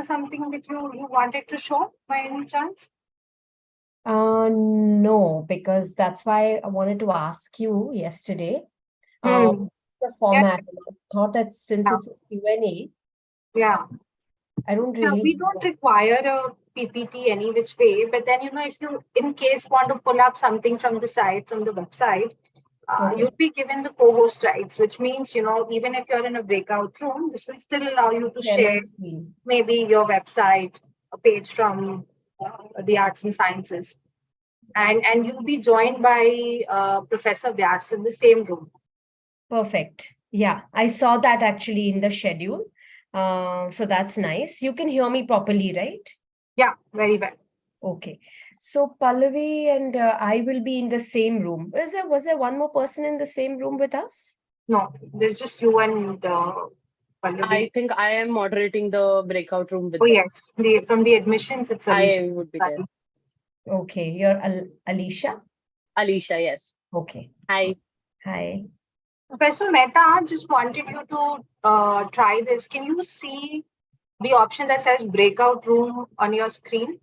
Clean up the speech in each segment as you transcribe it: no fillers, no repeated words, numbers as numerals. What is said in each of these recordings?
something that you wanted to show by any chance? No, because that's why I wanted to ask you yesterday. Hmm. The format. I thought that since Yeah. it's a Q&A, Yeah. I don't Yeah, really. we don't require a PPT any which way, but then, if you in case want to pull up something from the site, from the website, Okay. you'll be given the co-host rights, which means, even if you're in a breakout room, this will still allow you to share maybe your website, a page from the arts and sciences. And you'll be joined by Professor Vyas in the same room. Perfect. Yeah, I saw that actually in the schedule. So that's nice. You can hear me properly, right? Yeah, very well. Okay. So Pallavi and I will be in the same room. Was there one more person in the same room with us? No, there's just you and Pallavi. I think I am moderating the breakout room with Oh, them. yes. From the admissions, it's Alicia. I would be there. Okay. You're Alicia? Alicia, yes. Okay. Hi. Hi. Professor Mehta, I just wanted you to try this. Can you see the option that says breakout room on your screen?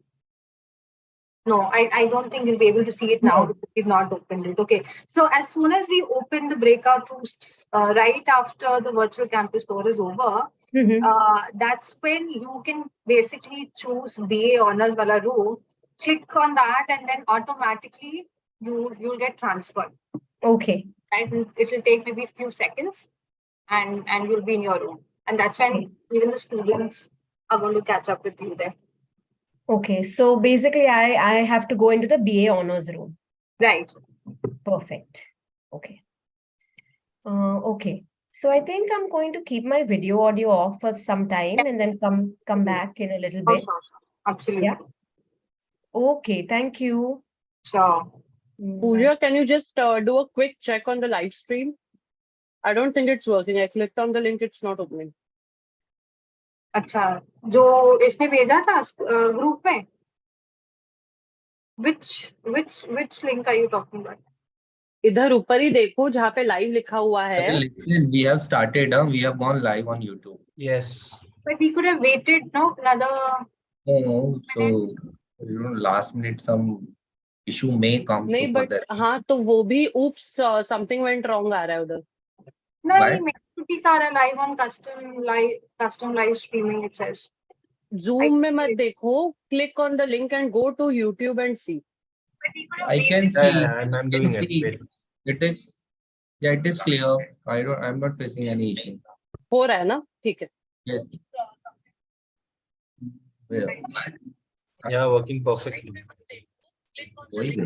No, I don't think you'll be able to see it now because we've not opened it. Okay. So as soon as we open the breakout rooms right after the virtual campus tour is over, that's when you can basically choose BA Honors Wala room, click on that, and then automatically you'll get transferred. Okay. And it will take maybe a few seconds and you'll be in your room. And that's when even the students are going to catch up with you there. Okay, so basically I have to go into the BA honors room. Right. Perfect. Okay. Okay. So I think I'm going to keep my video audio off for some time and then come back in a little bit. Sure. Absolutely. Yeah. Okay, thank you. Sure. Pooja, can you just do a quick check on the live stream? I don't think it's working. I clicked on the link, it's not opening. अच्छा, जो इसने भेजा था group में, which link are you talking about? इधर ऊपर ही देखो जहाँ पे लाइव लिखा हुआ है. Listen, we have started. We have gone live on YouTube. Yes. But we could have waited, no, another. No, so last minute some issue may come. नहीं, but हाँ तो वो भी oops something went wrong आ रहा है उधर. नहीं, मैं ठीक आ रहा है live on custom live streaming it says. Zoom में मत देखो. Click on the link and go to YouTube and see. I can see. I'm doing it. It is. Yeah, it is clear. I'm not facing any issue. हो रहा है ना? ठीक है. Yes. Yeah, working perfectly. Wait.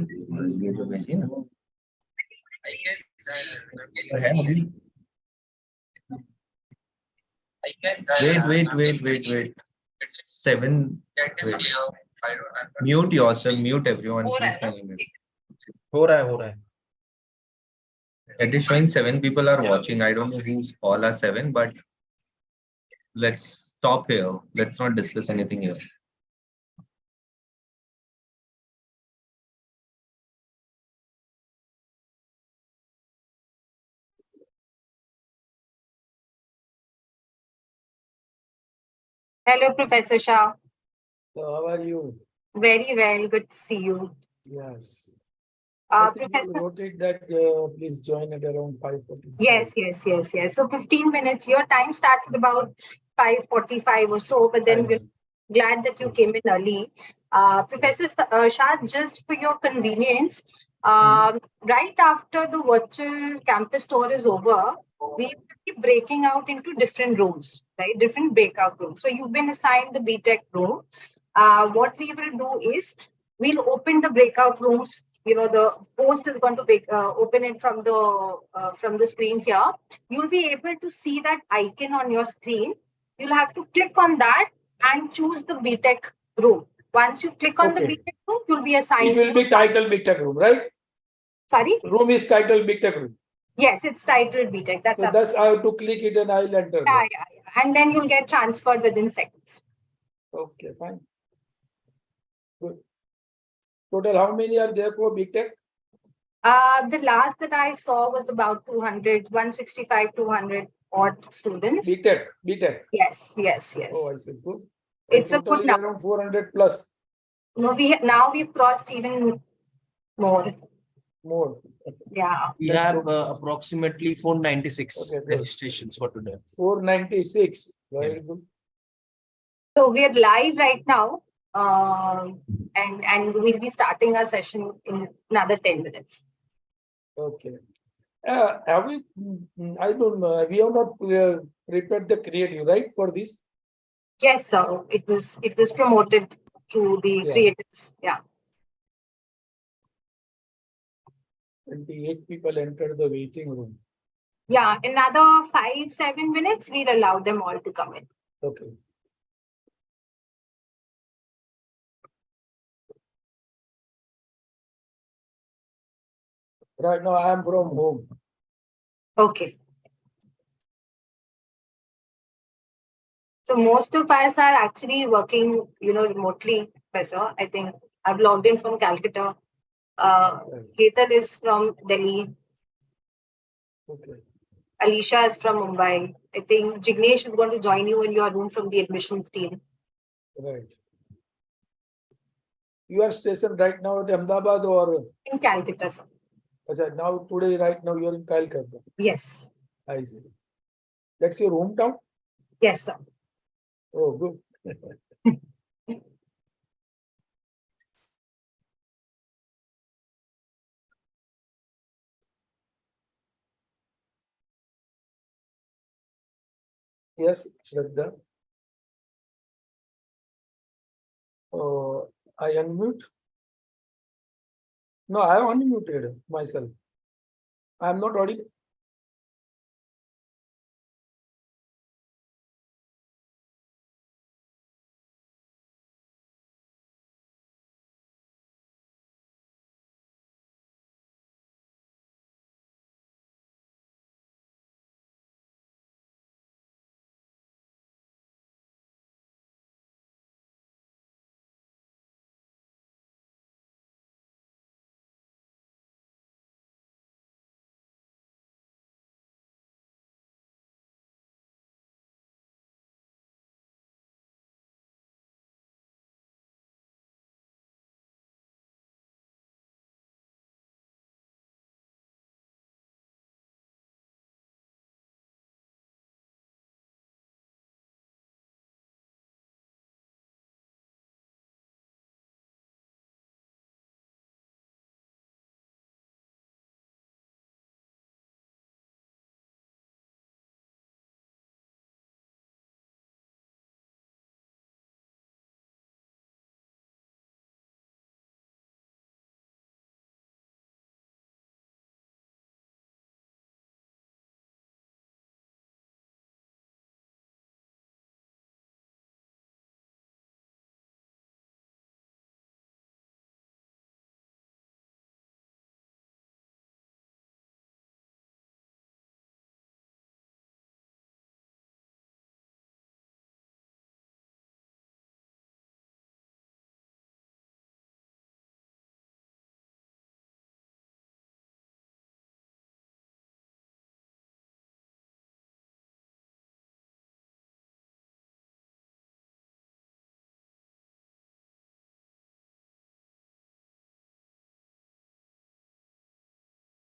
7. Wait. Mute yourself. Mute everyone. Please can you mute? हो रहा है. It is showing 7 people are watching. I don't know who's all are 7, but let's stop here. Let's not discuss anything here. Hello, Professor Shah. So how are you? Very well. Good to see you. Yes. I think Professor. you wrote it that please join at around 5:40. Yes. So 15 minutes. Your time starts at about 5:45 or so, but then we're glad that you came in early. Professor Shah, just for your convenience, right after the virtual campus tour is over, we will be breaking out into different rooms, right? Different breakout rooms. So you've been assigned the BTech room. What we will do is we'll open the breakout rooms. The host is going to open it from the screen here. You'll be able to see that icon on your screen. You'll have to click on that and choose the BTech room. Once you click on the BTech room, you'll be assigned. It will be titled BTech room, right? Sorry? Room is titled BTech room. Yes, it's titled BTech. That's I have to click it and I'll enter. Yeah. And then you'll get transferred within seconds. Okay, fine. Good. Total, how many are there for BTech? The last that I saw was about 165, 200 odd students. BTech. Yes. Oh, I see. Good. It's a Total good is number. around 400 plus No, now we've crossed even more. more. Yeah. We That's have so- approximately 496 Okay, good. registrations for today. 496. Very good. So we are live right now, and we'll be starting our session in another 10 minutes. Okay. Have we, I don't know, we have not prepared the creative, right, for this? Yes, sir. It was promoted through the Yeah. creatives. Yeah. 28 people entered the waiting room. Yeah. Another 5-7 minutes, we'll allow them all to come in. Okay. Right now, I am from home. Okay. So most of us are actually working, remotely, Professor. I think I've logged in from Calcutta. Hetal is from Delhi. Okay. Alicia is from Mumbai. I think Jignesh is going to join you in your room from the admissions team. Right. You are stationed right now at Ahmedabad or In Calcutta, sir. now today, right now you are in Calcutta. Yes. I see. That's your hometown? Yes, sir. Oh, good. Yes, Shraddha. I unmute. No, I have unmuted myself. I am not audible.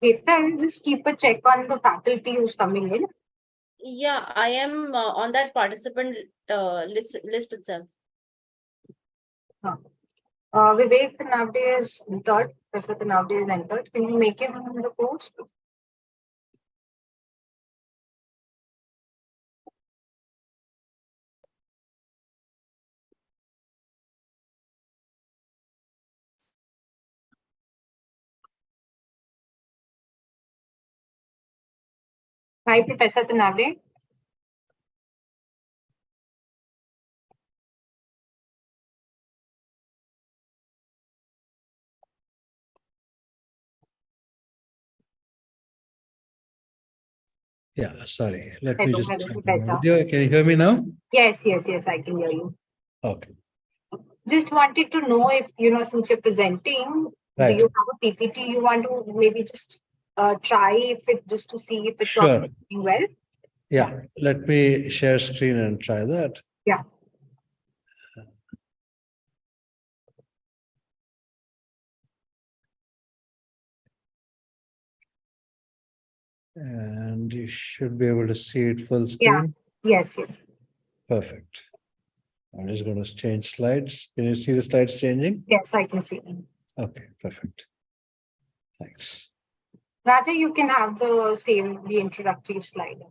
Hetal, just keep a check on the faculty who's coming in. Yeah, I am on that participant list itself. Vivek Tanavde is entered. Professor Tanavde is entered. Can you make him in the course? Hi, Professor Tanavde. Yeah, sorry. Let me Hello, just hello, check Professor. the video. Can you hear me now? Yes, I can hear you. Okay, Just wanted to know if, since you're presenting, right. do you have a PPT you want to maybe just try if it just to see if it's Sure. working well? Yeah, let me share screen and try that. Yeah. And you should be able to see it full Yeah. screen. Yes, yes. Perfect. I'm just going to change slides. Can you see the slides changing? Yes, I can see. Okay, perfect. Thanks. Raja, you can have the introductory slide.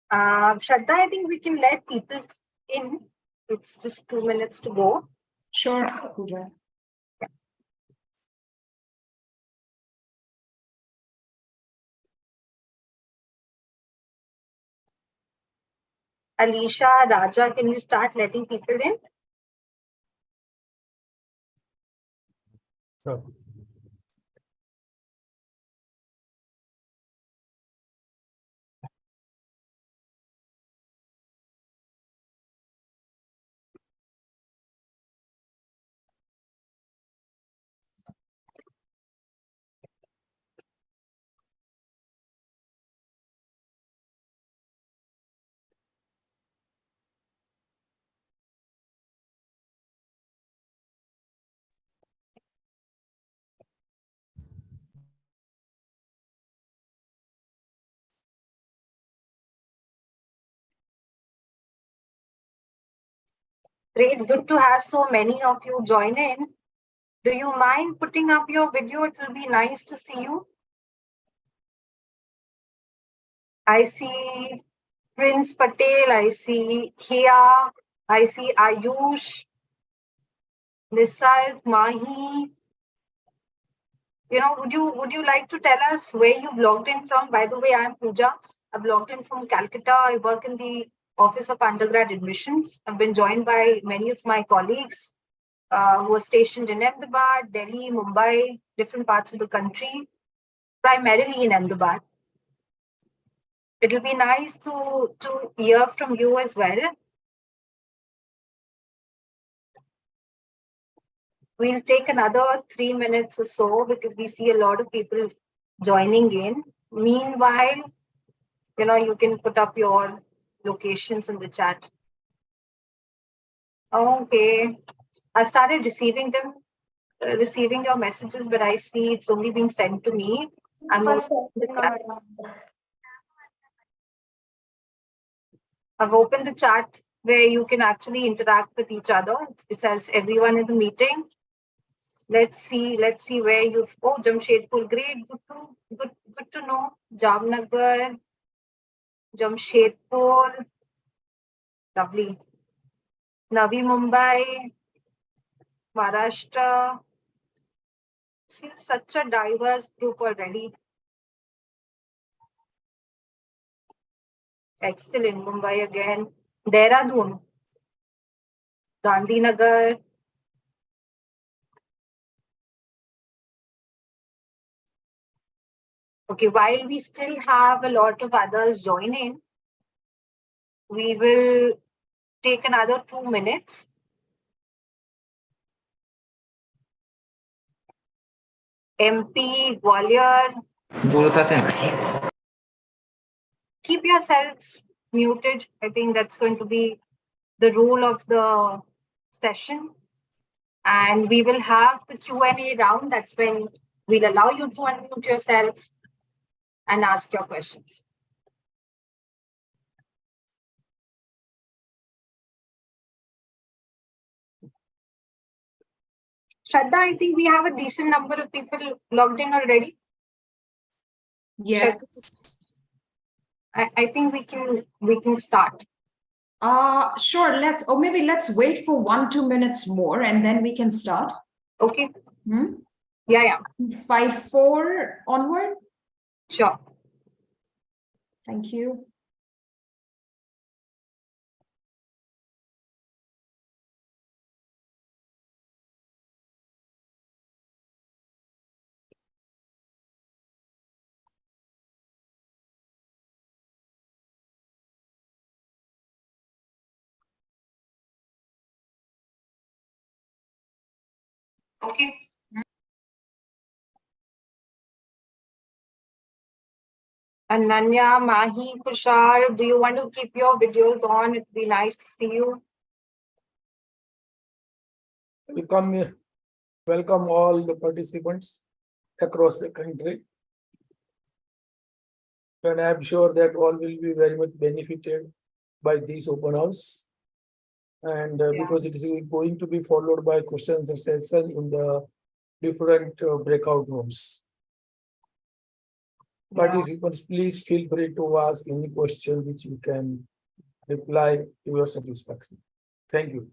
Shraddha, I think we can let people in. It's just 2 minutes to go. Sure, Pooja. Alicia, Raja, can you start letting people in? Sure. Great, good to have so many of you join in. Do you mind putting up your video? It will be nice to see you. I see Prince Patel, I see Kia, I see Ayush, Nisar, Mahi. You know, would you like to tell us where you logged in from? By the way, I'm Pooja. I've logged in from Calcutta. I work in the Office of Undergrad Admissions. I've been joined by many of my colleagues who are stationed in Ahmedabad, Delhi, Mumbai, different parts of the country, primarily in Ahmedabad. It'll be nice to hear from you as well. We'll take another 3 minutes or so because we see a lot of people joining in. Meanwhile, you know, you can put up your locations in the chat. Okay, I started receiving them, receiving your messages, but I see it's only being sent to me. I've opened the chat where you can actually interact with each other. It says everyone in the meeting. Let's see where you've. Oh, Jamshedpur, great, good to know. Jamnagar, Jamshedpur, lovely. Navi Mumbai, Maharashtra. See, such a diverse group already. Excellent, Mumbai again. Dehradun, Gandhinagar. Okay, while we still have a lot of others joining, we will take another 2 minutes. MP, Gwalior, keep yourselves muted. I think that's going to be the rule of the session. And we will have the Q&A round. That's when we'll allow you to unmute yourself and ask your questions. Shraddha, I think we have a decent number of people logged in already. Yes. I think we can start. Sure. Maybe let's wait for 1-2 minutes more and then we can start. Okay. Hmm? Yeah. 5-4 onward. Sure. Thank you. Okay. Ananya, Mahi, Kushal, do you want to keep your videos on? It'd be nice to see you. Welcome all the participants across the country. And I'm sure that all will be very much benefited by this open house. And because it is going to be followed by questions and session in the different breakout rooms. Participants, please feel free to ask any question which you can reply to your satisfaction. Thank you.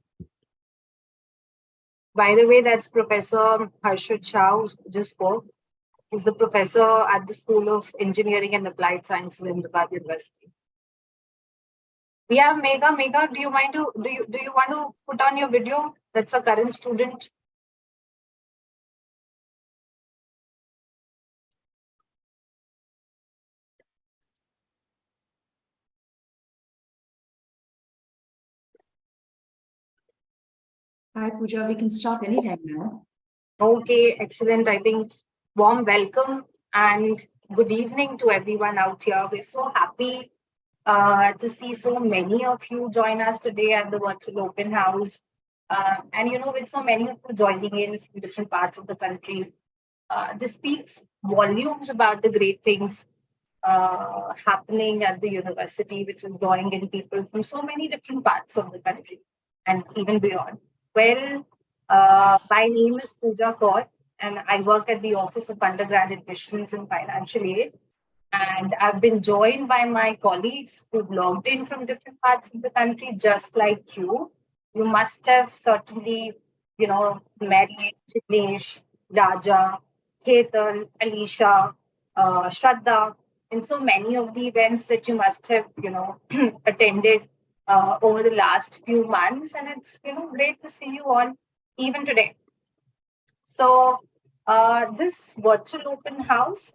By the way, that's Professor Harshad Shah who just spoke. He's the professor at the School of Engineering and Applied Sciences in Ahmedabad University. We have Megha. Megha, do you want to put on your video? That's a current student. Hi, Pooja. We can start anytime now. Okay, excellent. I think warm welcome and good evening to everyone out here. We're so happy to see so many of you join us today at the virtual open house. And with so many of you joining in from different parts of the country, this speaks volumes about the great things happening at the university, which is drawing in people from so many different parts of the country and even beyond. Well, my name is Pooja Kaur, and I work at the Office of Undergrad Admissions and Financial Aid. And I've been joined by my colleagues who've logged in from different parts of the country, just like you. You must have certainly, met Jignesh, Raja, Ketan, Alicia, Shraddha, and so many of the events that you must have, attended over the last few months. And it's, great to see you all even today. So this virtual open house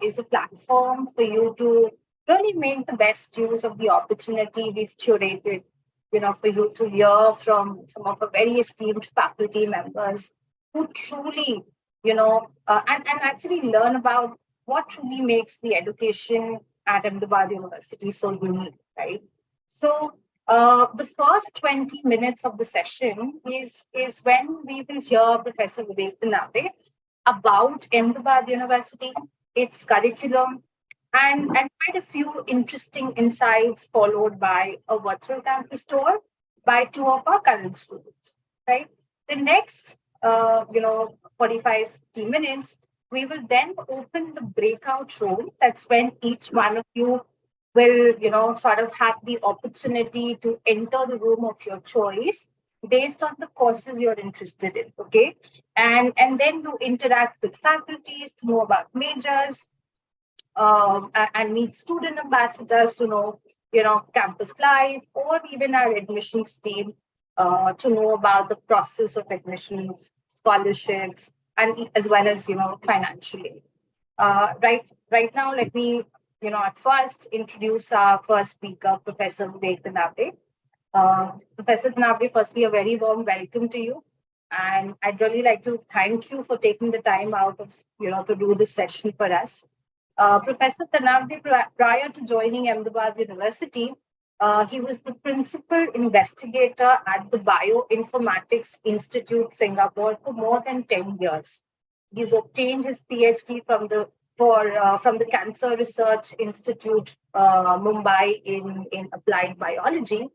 is a platform for you to really make the best use of the opportunity we've curated, for you to hear from some of our very esteemed faculty members who truly, and actually learn about what truly makes the education at Ahmedabad University so unique, right? So the first 20 minutes of the session is when we will hear Professor Vivek Dhanave about Ahmedabad University, its curriculum, and quite a few interesting insights, followed by a virtual campus tour by two of our current students, right? The next, 45, 50 minutes, we will then open the breakout room. That's when each one of you will, sort of have the opportunity to enter the room of your choice based on the courses you're interested in, okay? And then you interact with faculties to know about majors, and meet student ambassadors to know, campus life, or even our admissions team to know about the process of admissions, scholarships, and as well as, financially. Right now, let me, at first introduce our first speaker, Professor Vivek Dhanave. Professor Thanave, firstly, a very warm welcome to you. And I'd really like to thank you for taking the time out of, to do this session for us. Professor Thanave, prior to joining Ahmedabad University, he was the principal investigator at the Bioinformatics Institute, Singapore, for more than 10 years. He's obtained his PhD from the Cancer Research Institute, Mumbai, in applied biology.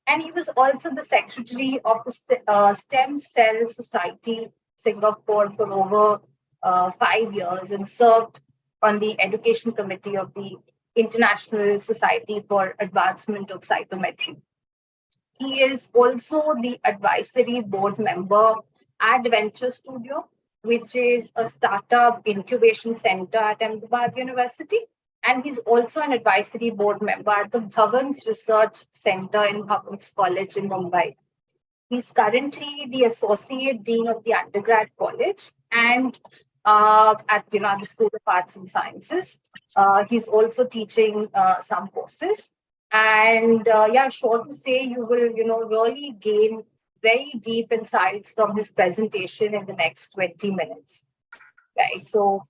And he was also the secretary of the Stem Cell Society, Singapore, for over 5 years, and served on the education committee of the International Society for Advancement of Cytometry. He is also the advisory board member at Venture Studio, which is a startup incubation center at Ahmedabad University. And he's also an advisory board member at the Bhavans Research Center in Bhavans College in Mumbai. He's currently the associate dean of the undergrad college and at the School of Arts and Sciences. He's also teaching some courses. And sure to say, you will, really gain very deep insights from his presentation in the next 20 minutes. Right. So,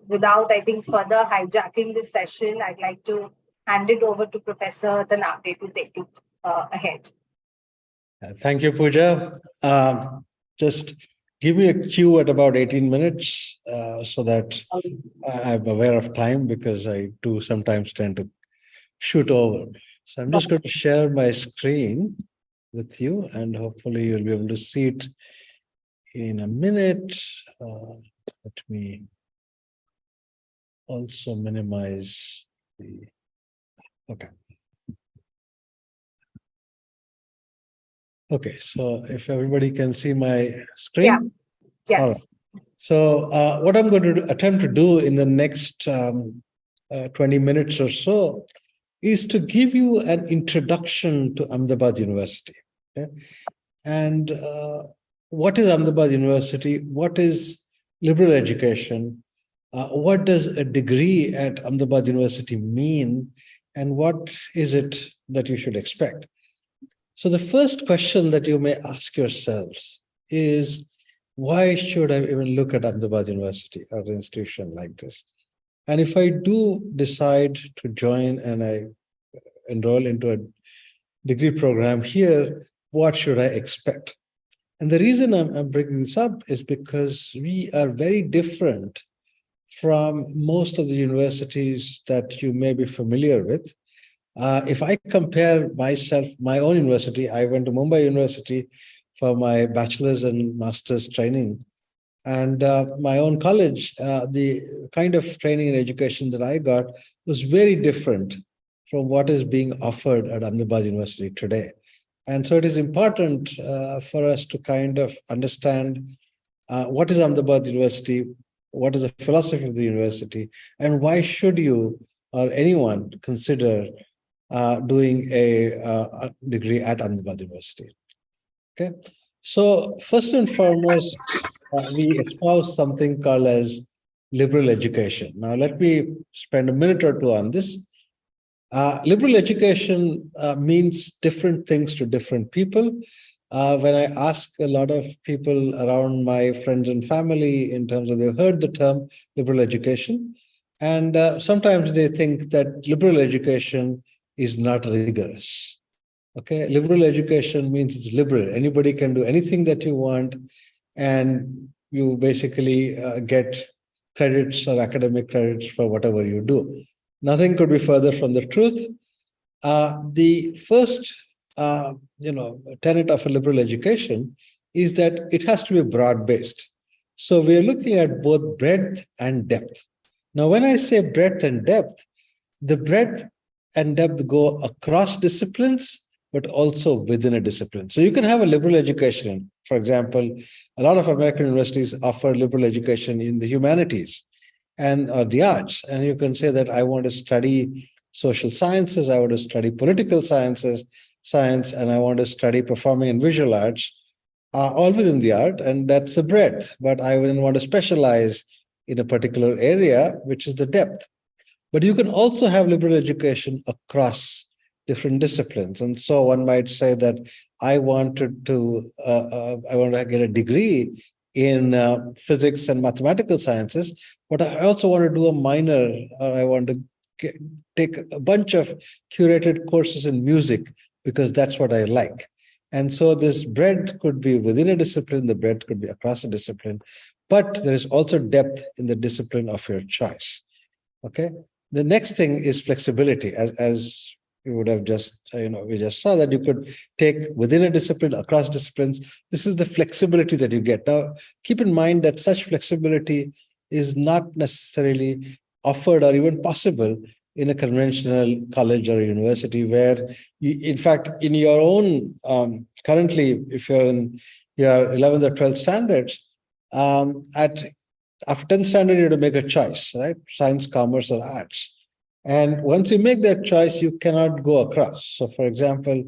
without, I think, further hijacking this session, I'd like to hand it over to Professor Thanave to take it ahead. Thank you, Pooja. Just give me a cue at about 18 minutes so that I'm aware of time, because I do sometimes tend to shoot over. So I'm just going to share my screen with you, and hopefully you'll be able to see it in a minute. Let me also minimize the, okay. Okay, so if everybody can see my screen. Yeah. Yes. All right. So what I'm going to attempt to do in the next 20 minutes or so is to give you an introduction to Ahmedabad University. Okay? And what is Ahmedabad University? What is liberal education? What does a degree at Ahmedabad University mean? And what is it that you should expect? So the first question that you may ask yourselves is, why should I even look at Ahmedabad University or an institution like this? And if I do decide to join and I enroll into a degree program here, what should I expect? And the reason I'm bringing this up is because we are very different from most of the universities that you may be familiar with. If I compare myself, my own university, I went to Mumbai University for my bachelor's and master's training. And my own college, the kind of training and education that I got was very different from what is being offered at Ahmedabad University today. And so it is important for us to kind of understand what is Ahmedabad University, what is the philosophy of the university, and why should you or anyone consider doing a degree at Ahmedabad University. Okay, so first and foremost, we espouse something called as liberal education. Now, let me spend a minute or two on this. Liberal education means different things to different people. When I ask a lot of people around my friends and family in terms of they've heard the term liberal education, and sometimes they think that liberal education is not rigorous. Okay, liberal education means it's liberal. Anybody can do anything that you want, and you basically get credits or academic credits for whatever you do. Nothing could be further from the truth. The first, tenet of a liberal education is that it has to be broad-based. So we are looking at both breadth and depth. Now, when I say breadth and depth, the breadth and depth go across disciplines, but also within a discipline. So you can have a liberal education. For example, a lot of American universities offer liberal education in the humanities and the arts. And you can say that I want to study social sciences, I want to study political science, and I want to study performing and visual arts, all within the art, and that's the breadth. But I wouldn't want to specialize in a particular area, which is the depth. But you can also have liberal education across different disciplines. And so one might say that I want to get a degree in physics and mathematical sciences, but I also want to do a minor, or I want to take a bunch of curated courses in music because that's what I like. And so this breadth could be within a discipline, the breadth could be across a discipline, but there is also depth in the discipline of your choice. Okay. The next thing is flexibility, as you would have just, we just saw that you could take within a discipline, across disciplines. This is the flexibility that you get. Now, keep in mind that such flexibility is not necessarily offered or even possible in a conventional college or university, where you, in fact, in your own, currently, if you're in your 11th or 12th standards, after 10th standard, you have to make a choice, right? Science, commerce, or arts. And once you make that choice, you cannot go across. So, for example,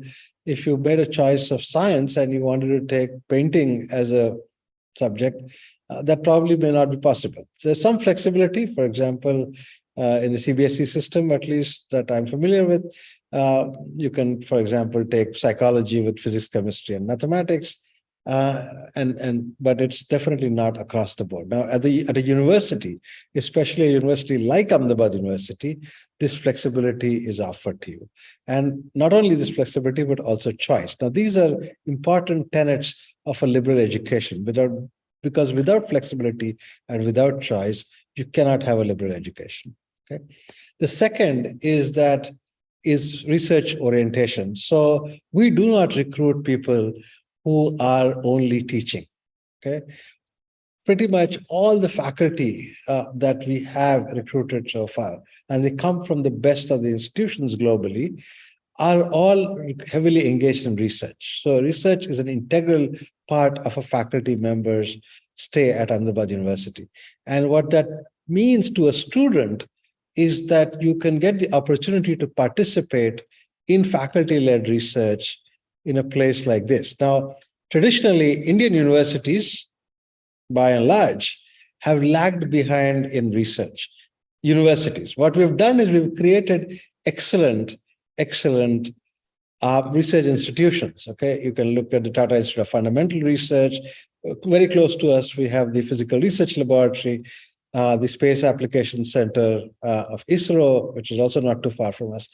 if you made a choice of science and you wanted to take painting as a subject, that probably may not be possible. There's some flexibility, for example, in the CBSE system, at least that I'm familiar with. You can, for example, take psychology with physics, chemistry, and mathematics. But it's definitely not across the board. Now, at a university, especially a university like Ahmedabad University, this flexibility is offered to you. And not only this flexibility, but also choice. Now, these are important tenets of a liberal education. Because without flexibility and without choice, you cannot have a liberal education. Okay. The second is research orientation. So we do not recruit people who are only teaching. Okay. Pretty much all the faculty that we have recruited so far, and they come from the best of the institutions globally, are all heavily engaged in research. So research is an integral part of a faculty member's stay at Ahmedabad University. And what that means to a student is that you can get the opportunity to participate in faculty-led research in a place like this. Now, traditionally, Indian universities, by and large, have lagged behind in research. Universities. What we've done is we've created excellent research institutions. Okay, you can look at the Tata Institute of Fundamental Research. Very close to us, we have the Physical Research Laboratory, the Space Application Center of ISRO, which is also not too far from us.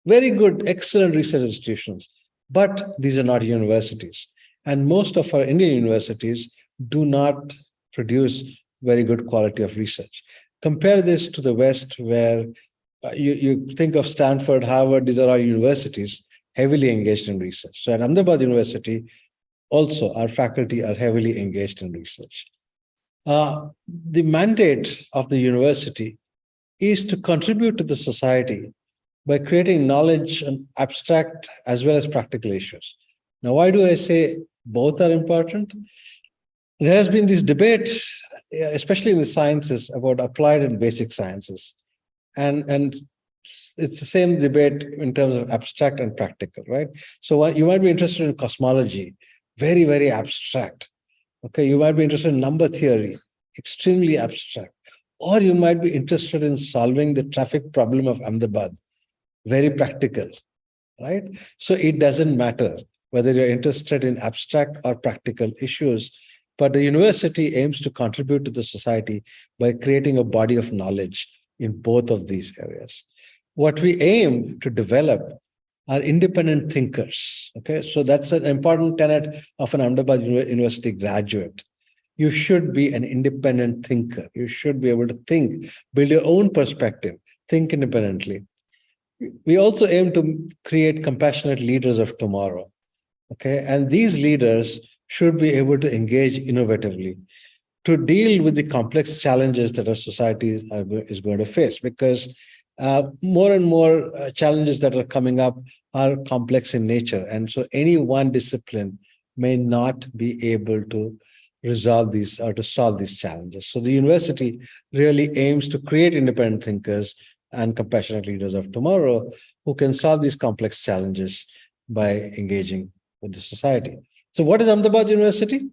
Very good, excellent research institutions, but these are not universities. And most of our Indian universities do not produce very good quality of research. Compare this to the West, where you think of Stanford, Harvard, these are our universities heavily engaged in research. So at Ahmedabad University, also our faculty are heavily engaged in research. The mandate of the university is to contribute to the society by creating knowledge on abstract as well as practical issues. Now, why do I say both are important? There has been this debate, especially in the sciences, about applied and basic sciences. And it's the same debate in terms of abstract and practical, right? So you might be interested in cosmology, very, very abstract. Okay, you might be interested in number theory, extremely abstract. Or you might be interested in solving the traffic problem of Ahmedabad, very practical, right? So it doesn't matter whether you're interested in abstract or practical issues, but the university aims to contribute to the society by creating a body of knowledge in both of these areas. What we aim to develop are independent thinkers. Okay, so that's an important tenet of an Ahmedabad University graduate. You should be an independent thinker. You should be able to think, build your own perspective, think independently. We also aim to create compassionate leaders of tomorrow. Okay, and these leaders should be able to engage innovatively to deal with the complex challenges that our society is going to face, because more and more challenges that are coming up are complex in nature. And so any one discipline may not be able to resolve these or to solve these challenges. So the university really aims to create independent thinkers and compassionate leaders of tomorrow who can solve these complex challenges by engaging with the society. So what is Ahmedabad University?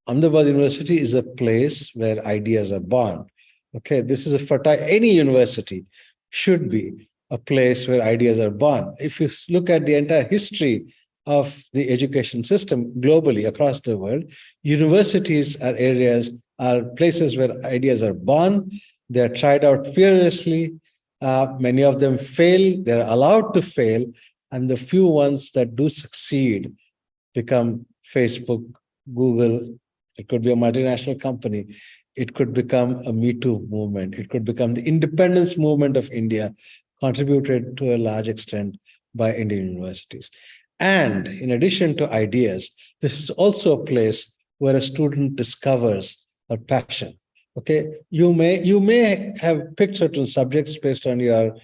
Ahmedabad University is a place where ideas are born. Okay, this is a fertile, any university should be a place where ideas are born. If you look at the entire history of the education system globally across the world, universities are places where ideas are born. They're tried out fearlessly. Many of them fail. They're allowed to fail. And the few ones that do succeed become Facebook, Google. It could be a multinational company. It could become a Me Too movement. It could become the independence movement of India, contributed to a large extent by Indian universities. And in addition to ideas, this is also a place where a student discovers a passion. Okay, you may have picked certain subjects based on your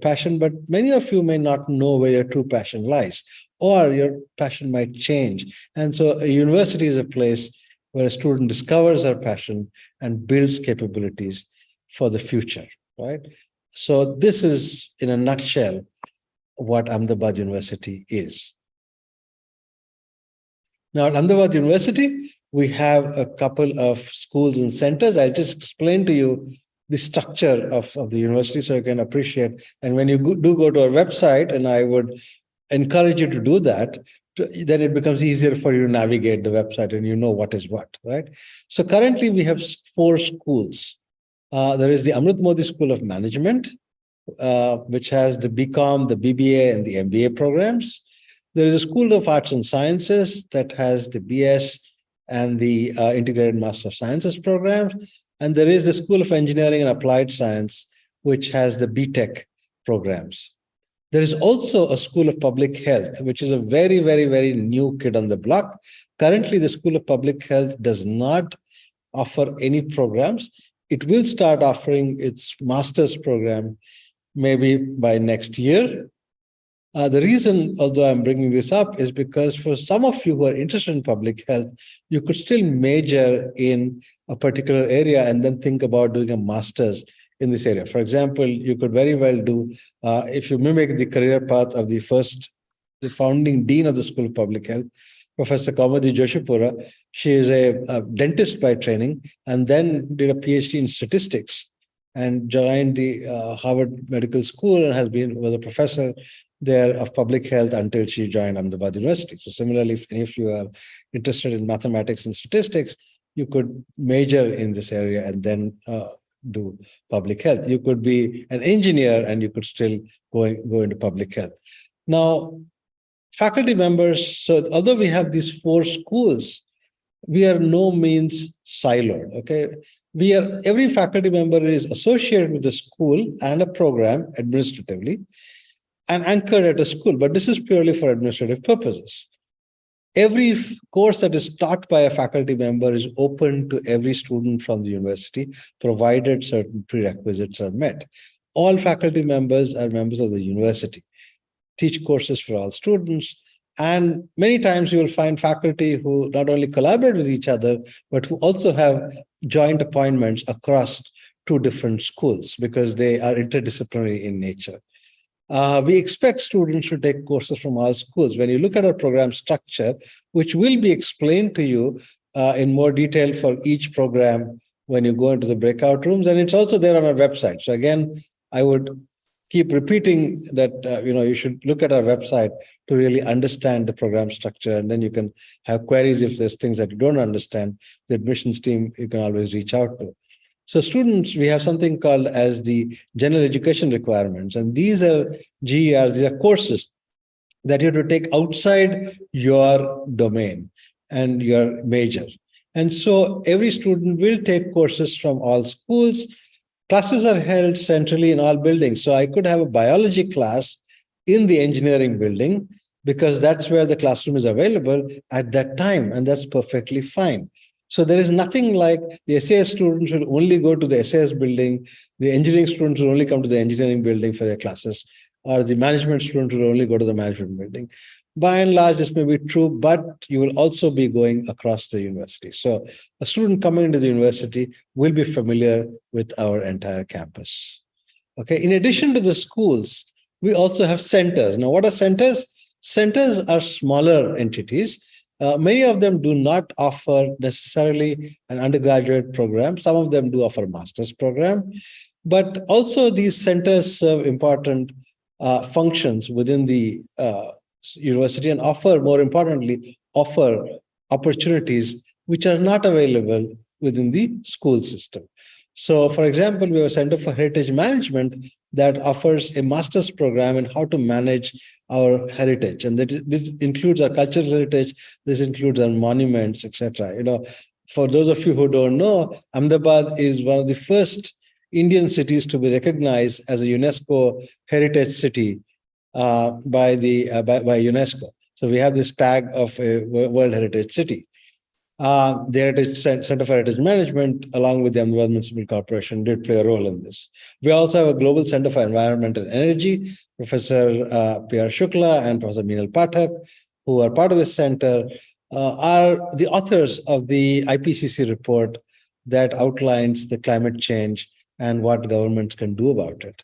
passion, but many of you may not know where your true passion lies, or your passion might change. And so a university is a place where a student discovers their passion and builds capabilities for the future, right? So this is, in a nutshell, what Ahmedabad University is. Now, at Ahmedabad University, we have a couple of schools and centers. I'll just explain to you the structure of the university so you can appreciate. And when you do go to our website, and I would encourage you to do that, then it becomes easier for you to navigate the website and you know what is what, right? So currently we have 4 schools. There is the Amrit Modi School of Management, which has the BCom, the BBA, and the MBA programs. There is a School of Arts and Sciences that has the BS and the Integrated Master of Sciences programs. And there is the School of Engineering and Applied Science, which has the BTech programs. There is also a School of Public Health, which is a very, very, very new kid on the block. Currently, the School of Public Health does not offer any programs. It will start offering its master's program maybe by next year. The reason, although I'm bringing this up, is because for some of you who are interested in public health, you could still major in a particular area and then think about doing a master's in this area. For example, you could very well do, if you mimic the career path of the founding dean of the School of Public Health, Professor Kaumadi Joshipura. She is a dentist by training and then did a PhD in statistics and joined the Harvard Medical School and was a professor there of public health until she joined Ahmedabad University. So similarly, if any of you are interested in mathematics and statistics, you could major in this area and then do public health. You could be an engineer and you could still go into public health. Now, faculty members, so although we have these 4 schools, we are no means siloed, okay? Every faculty member is associated with the school and a program administratively and anchored at a school, but this is purely for administrative purposes. Every course that is taught by a faculty member is open to every student from the university, provided certain prerequisites are met. All faculty members are members of the university, teach courses for all students, and many times you will find faculty who not only collaborate with each other, but who also have joint appointments across 2 different schools because they are interdisciplinary in nature. We expect students to take courses from all schools. When you look at our program structure, which will be explained to you in more detail for each program when you go into the breakout rooms, and it's also there on our website. So again, I would keep repeating that you should look at our website to really understand the program structure, and then you can have queries if there's things that you don't understand. The admissions team you can always reach out to. So students, we have something called as the general education requirements, and these are GERs, these are courses that you have to take outside your domain and your major. And so every student will take courses from all schools. Classes are held centrally in all buildings. So I could have a biology class in the engineering building because that's where the classroom is available at that time, and that's perfectly fine. So there is nothing like the SAS students will only go to the SAS building, the engineering students will only come to the engineering building for their classes, or the management students will only go to the management building. By and large, this may be true, but you will also be going across the university. So a student coming into the university will be familiar with our entire campus. Okay. In addition to the schools, we also have centers. Now, what are centers? Centers are smaller entities. Many of them do not offer necessarily an undergraduate program. Some of them do offer a master's program, but also these centers serve important functions within the university and more importantly, offer opportunities which are not available within the school system. So, for example, we have a Center for Heritage Management that offers a master's program in how to manage our heritage, and this includes our cultural heritage. This includes our monuments, etc. For those of you who don't know, Ahmedabad is one of the first Indian cities to be recognized as a UNESCO heritage city by UNESCO. So we have this tag of a World Heritage City. The Heritage Center for Heritage Management, along with the Ahmedabad Municipal Corporation, did play a role in this. We also have a Global Center for Environment and Energy, Professor P.R. Shukla and Professor Meenal Pathak, who are part of this center, are the authors of the IPCC report that outlines the climate change and what governments can do about it.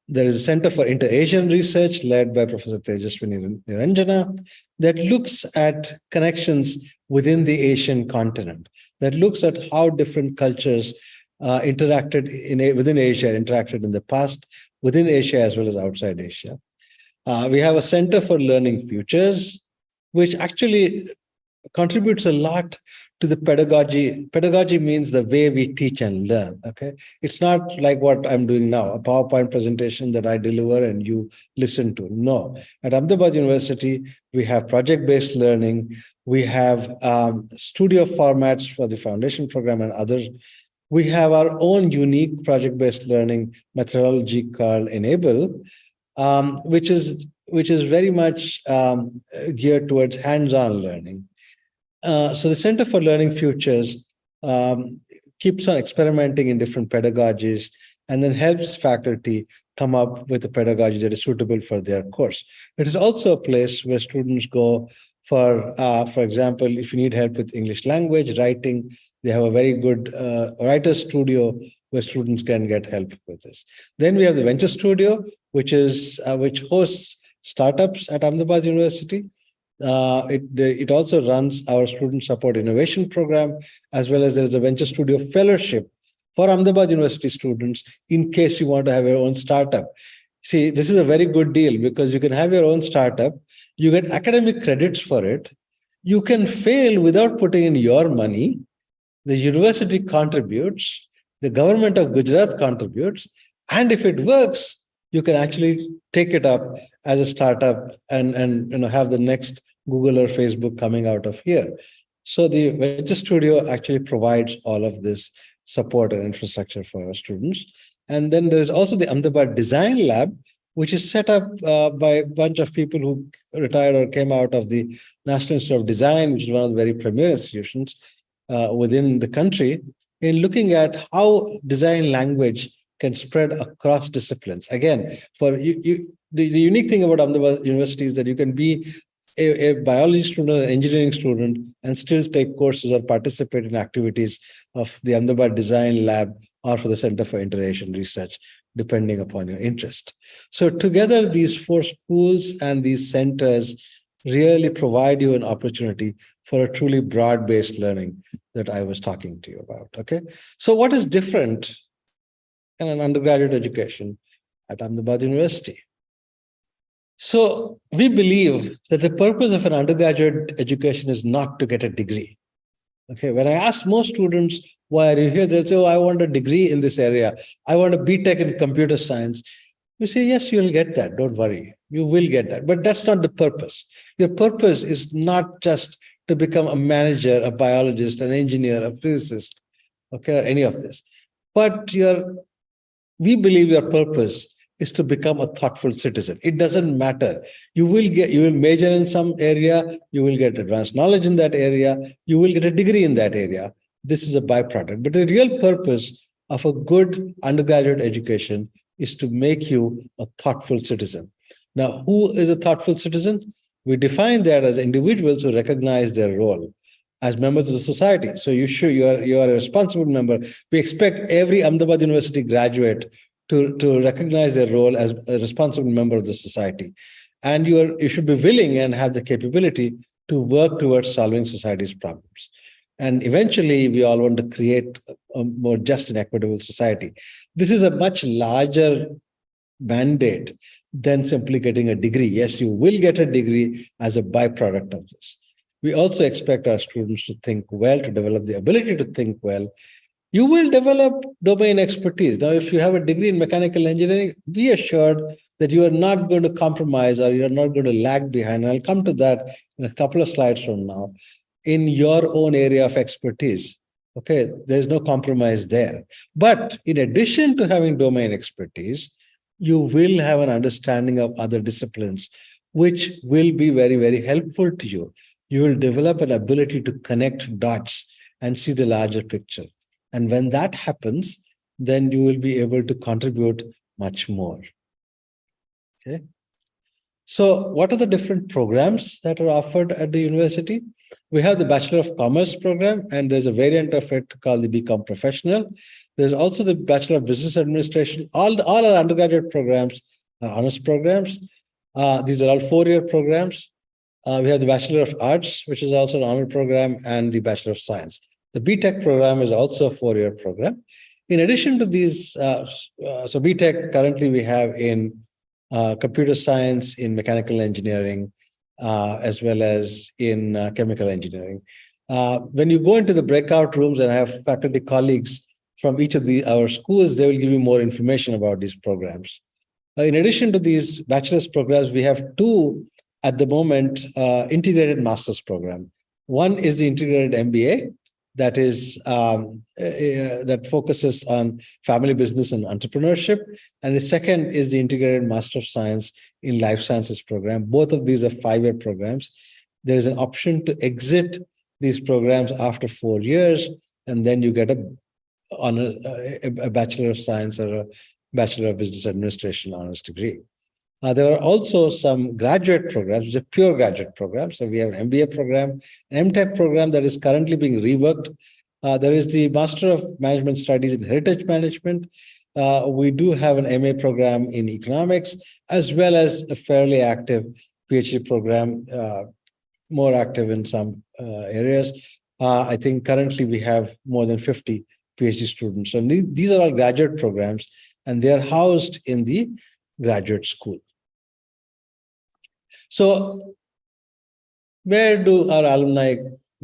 There is a Center for Inter-Asian Research led by Professor Tejaswini Niranjana that looks at connections within the Asian continent, that looks at how different cultures interacted within Asia, interacted in the past, within Asia as well as outside Asia. We have a Center for Learning Futures, which actually contributes a lot to the pedagogy. Pedagogy means the way we teach and learn. Okay, it's not like what I'm doing now, a PowerPoint presentation that I deliver and you listen to. No, at Ahmedabad University, we have project-based learning. We have studio formats for the foundation program and others. We have our own unique project-based learning methodology called Enable, which is very much geared towards hands-on learning. So the Center for Learning Futures keeps on experimenting in different pedagogies and then helps faculty come up with a pedagogy that is suitable for their course. It is also a place where students go for example, if you need help with English language, writing, they have a very good writer studio where students can get help with this. Then we have the Venture Studio, which hosts startups at Ahmedabad University. It also runs our student support innovation program, as well as there is a Venture Studio Fellowship for Ahmedabad University students in case you want to have your own startup. See, this is a very good deal because you can have your own startup, you get academic credits for it, you can fail without putting in your money, the university contributes, the government of Gujarat contributes, and if it works, you can actually take it up as a startup and have the next Google or Facebook coming out of here. So the Venture Studio actually provides all of this support and infrastructure for our students. And then there's also the Ahmedabad Design Lab, which is set up by a bunch of people who retired or came out of the National Institute of Design, which is one of the very premier institutions within the country, in looking at how design language can spread across disciplines. Again, for the unique thing about Ahmedabad University is that you can be a biology student, an engineering student, and still take courses or participate in activities of the Ahmedabad Design Lab or for the Center for Inter-Asian Research, depending upon your interest. So together, these four schools and these centers really provide you an opportunity for a truly broad-based learning that I was talking to you about. Okay, so what is different in an undergraduate education at Ahmedabad University? So we believe that the purpose of an undergraduate education is not to get a degree. Okay, when I ask most students, why are you here? They'll say, oh, I want a degree in this area. I want a BTech in computer science. You say, yes, you'll get that. Don't worry. You will get that. But that's not the purpose. Your purpose is not just to become a manager, a biologist, an engineer, a physicist, okay, or any of this. But we believe your purpose is to become a thoughtful citizen. It doesn't matter. You will major in some area, you will get advanced knowledge in that area, you will get a degree in that area. This is a byproduct. But the real purpose of a good undergraduate education is to make you a thoughtful citizen. Now, who is a thoughtful citizen? We define that as individuals who recognize their role as members of the society. So you are a responsible member. We expect every Ahmedabad University graduate to recognize their role as a responsible member of the society. And you should be willing and have the capability to work towards solving society's problems. And eventually, we all want to create a more just and equitable society. This is a much larger mandate than simply getting a degree. Yes, you will get a degree as a byproduct of this. We also expect our students to think well, to develop the ability to think well. You will develop domain expertise. Now, if you have a degree in mechanical engineering, be assured that you are not going to compromise or you're not going to lag behind. And I'll come to that in a couple of slides from now, in your own area of expertise. Okay, there's no compromise there. But in addition to having domain expertise, you will have an understanding of other disciplines, which will be very, very helpful to you. You will develop an ability to connect dots and see the larger picture. And when that happens, then you will be able to contribute much more. Okay. So what are the different programs that are offered at the university? We have the Bachelor of Commerce program, and there's a variant of it called the Become Professional. There's also the Bachelor of Business Administration. All our undergraduate programs are honors programs. These are all 4-year programs. We have the Bachelor of Arts, which is also an honor program, and the Bachelor of Science. The BTech program is also a 4-year program. In addition to these, so BTech currently we have in computer science, in mechanical engineering, as well as in chemical engineering. When you go into the breakout rooms and have faculty colleagues from each of our schools, they will give you more information about these programs. In addition to these bachelor's programs, we have 2 at the moment integrated master's program. One is the integrated MBA, that is that focuses on family business and entrepreneurship, and the second is the integrated Master of Science in Life Sciences program. Both of these are 5-year programs. There is an option to exit these programs after 4 years, and then you get a Bachelor of Science or a Bachelor of Business Administration honors degree. There are also some graduate programs, which are pure graduate programs. So we have an MBA program, an MTech program that is currently being reworked. There is the Master of Management Studies in Heritage Management. We do have an MA program in economics, as well as a fairly active PhD program, more active in some areas. I think currently we have more than 50 PhD students. So these are all graduate programs, and they are housed in the graduate school. So where do our alumni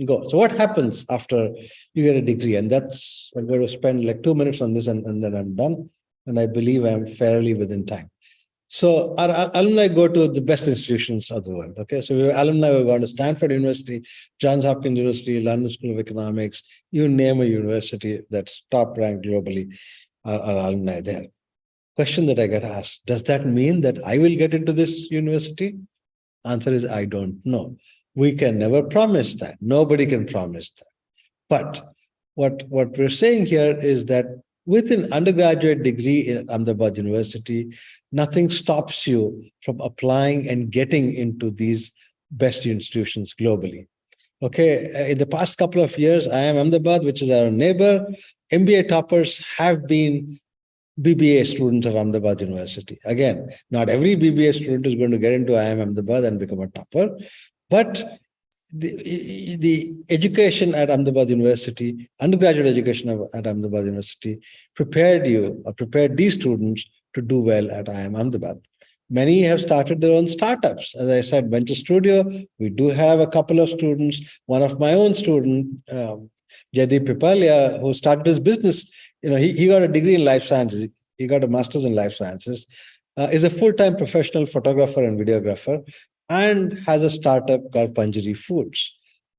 go? So what happens after you get a degree? And that's, I'm going to spend like 2 minutes on this, and then I'm done. And I believe I'm fairly within time. So our alumni go to the best institutions of the world. Okay, so we have alumni who are going to Stanford University, Johns Hopkins University, London School of Economics. You name a university that's top ranked globally, our alumni there. Question that I get asked: does that mean that I will get into this university? Answer is, I don't know. We can never promise that. Nobody can promise that. But what we're saying here is that with an undergraduate degree in Ahmedabad University, nothing stops you from applying and getting into these best institutions globally. Okay, in the past couple of years, IIM Ahmedabad, which is our neighbor, MBA toppers have been BBA students of Ahmedabad University. Again, not every BBA student is going to get into IIM Ahmedabad and become a topper, but the education at Ahmedabad University, undergraduate education at Ahmedabad University, prepared these students to do well at IIM Ahmedabad. Many have started their own startups. As I said, Venture Studio, we do have a couple of students. One of my own students, Jaideep Pipalia, who started his business, he got a degree in life sciences. He got a master's in life sciences, is a full-time professional photographer and videographer, and has a startup called Panjari Foods.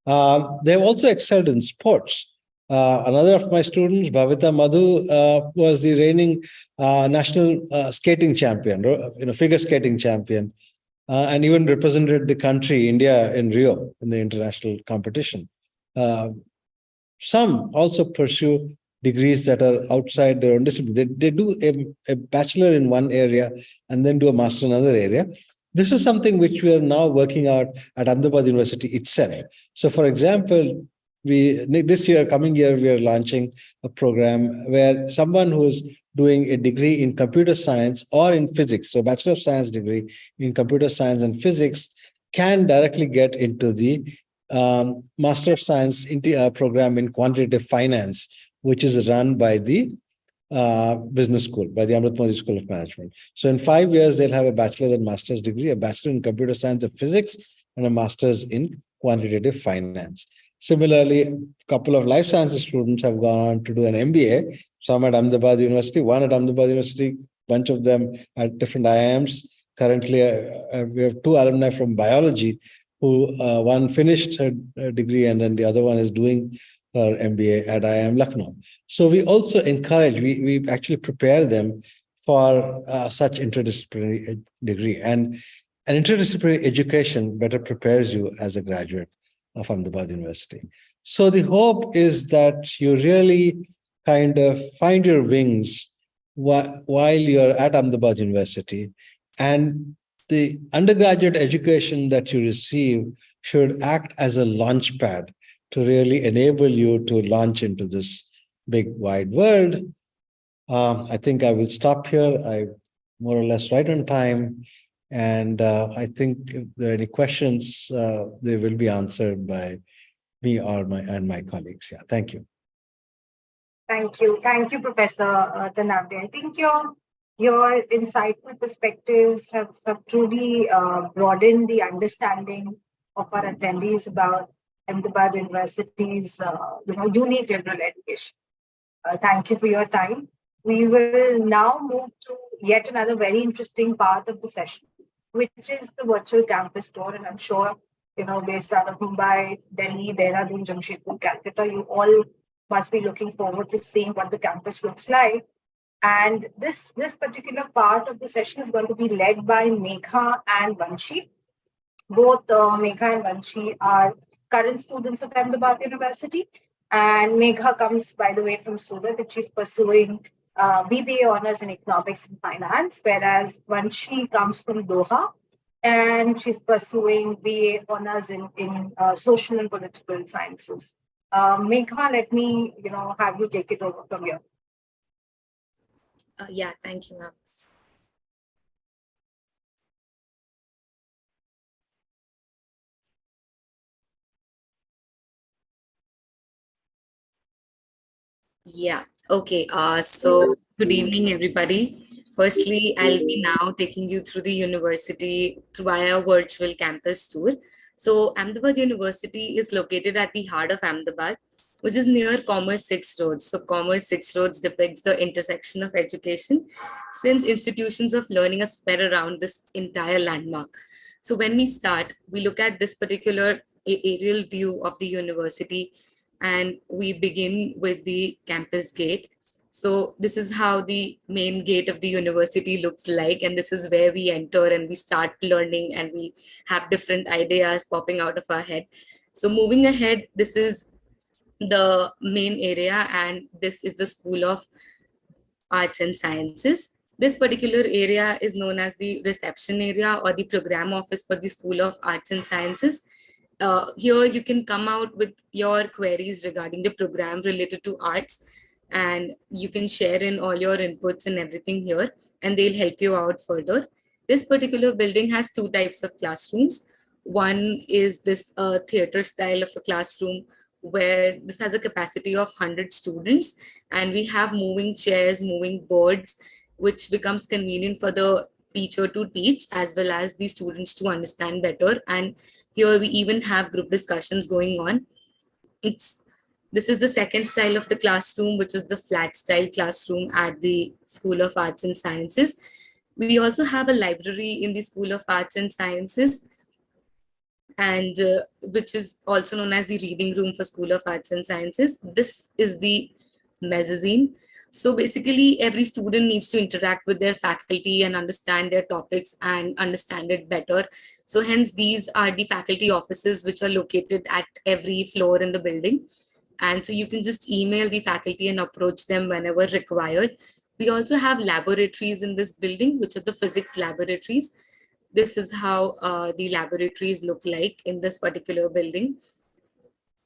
They have also excelled in sports. Another of my students, Bhavita Madhu, was the reigning national skating champion, figure skating champion, and even represented the country, India, in Rio in the international competition. Some also pursue degrees that are outside their own discipline. They do a bachelor in one area and then do a master in another area. This is something which we are now working out at Ahmedabad University itself. So, for example, coming year, we are launching a program where someone who is doing a degree in computer science or in physics, so Bachelor of Science degree in computer science and physics, can directly get into the Master of Science program in quantitative finance, which is run by the Business School by the Amrit Modi School of Management. So in 5 years, they'll have a bachelor's and master's degree, a bachelor in computer science and physics, and a master's in quantitative finance. Similarly, a couple of life sciences students have gone on to do an MBA, some at Ahmedabad University, one at Ahmedabad University, bunch of them at different IIMs. Currently, we have 2 alumni from biology who one finished her degree and then the other one is doing her MBA at IIM Lucknow. So we also encourage, we actually prepare them for such interdisciplinary degree. And an interdisciplinary education better prepares you as a graduate of Ahmedabad University. So the hope is that you really kind of find your wings while you're at Ahmedabad University, and the undergraduate education that you receive should act as a launch pad to really enable you to launch into this big wide world. I think I will stop here. I more or less right on time. And I think if there are any questions, they will be answered by me or my colleagues. Yeah, thank you. Thank you, Professor Tanavde. I think your insightful perspectives have truly broadened the understanding of our attendees about Ahmedabad University's unique liberal education. Thank you for your time. We will now move to yet another very interesting part of the session, which is the virtual campus tour. And I'm sure, based out of Mumbai, Delhi, Dehradun, Jamshedpur, Calcutta, you all must be looking forward to seeing what the campus looks like. And this particular part of the session is going to be led by Megha and Vanshi. Both Megha and Vanshi are current students of Ahmedabad University. And Megha comes, by the way, from Surat, and she's pursuing BBA honors in economics and finance, whereas Vanshi comes from Doha, and she's pursuing BA honors in social and political sciences. Megha, let me, have you take it over from here. Yeah, thank you, ma'am. Yeah, okay. So good evening, everybody. Firstly, I'll be now taking you through the university via virtual campus tour. So Ahmedabad University is located at the heart of Ahmedabad, which is near Commerce 6 Roads. So Commerce 6 Roads depicts the intersection of education, since institutions of learning are spread around this entire landmark. So when we start, we look at this particular aerial view of the university, and we begin with the campus gate. So this is how the main gate of the university looks like, and this is where we enter and we start learning, and we have different ideas popping out of our head. So moving ahead, this is the main area, and this is the School of Arts and Sciences. This particular area is known as the reception area or the program office for the School of Arts and Sciences. Here you can come out with your queries regarding the program related to arts, and you can share in all your inputs and everything here, and they'll help you out further. This particular building has 2 types of classrooms. One is this theater style of a classroom, where this has a capacity of 100 students, and we have moving chairs, moving boards, which becomes convenient for the teacher to teach as well as the students to understand better. And here we even have group discussions going on. This is the second style of the classroom, which is the flat style classroom at the School of Arts and Sciences. We also have a library in the School of Arts and Sciences, and which is also known as the reading room for School of Arts and Sciences. This is the mezzanine. So basically, every student needs to interact with their faculty and understand their topics and understand it better. So hence, these are the faculty offices which are located at every floor in the building. And so you can just email the faculty and approach them whenever required. We also have laboratories in this building, which are the physics laboratories. This is how the laboratories look like in this particular building.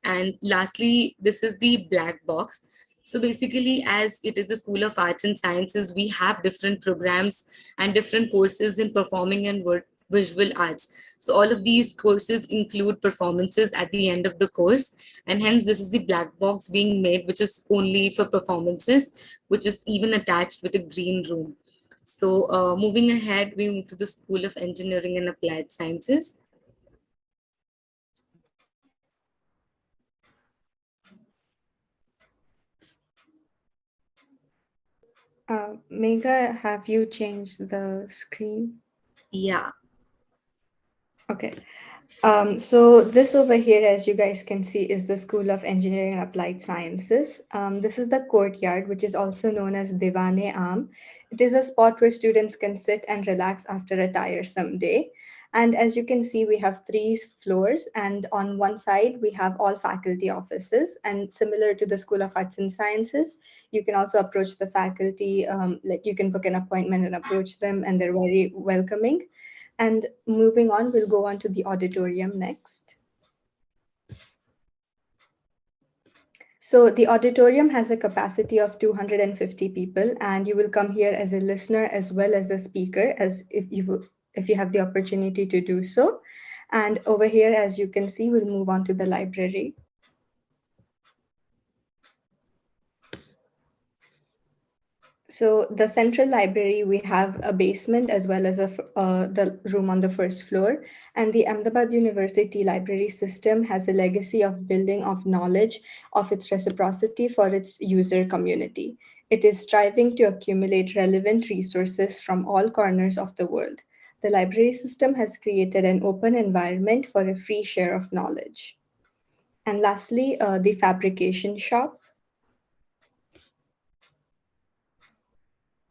And lastly, this is the black box. So basically, as it is the School of Arts and Sciences, we have different programs and different courses in performing and visual arts. So all of these courses include performances at the end of the course, and hence this is the black box being made, which is only for performances, which is even attached with a green room. So moving ahead, we move to the School of Engineering and Applied Sciences. Megha, have you changed the screen? Yeah. Okay. So this over here, as you guys can see, is the School of Engineering and Applied Sciences. This is the courtyard, which is also known as Divane-Aam. It is a spot where students can sit and relax after a tiresome day. And as you can see, we have 3 floors, and on one side, we have all faculty offices. And similar to the School of Arts and Sciences, you can also approach the faculty, like you can book an appointment and approach them, and they're very welcoming. And moving on, we'll go on to the auditorium next. So the auditorium has a capacity of 250 people, and you will come here as a listener as well as a speaker, as if you have the opportunity to do so. And over here, as you can see, we'll move on to the library. So the central library, we have a basement as well as the room on the first floor. And the Ahmedabad University library system has a legacy of building of knowledge of its reciprocity for its user community. It is striving to accumulate relevant resources from all corners of the world. The library system has created an open environment for a free share of knowledge. And lastly, the fabrication shop.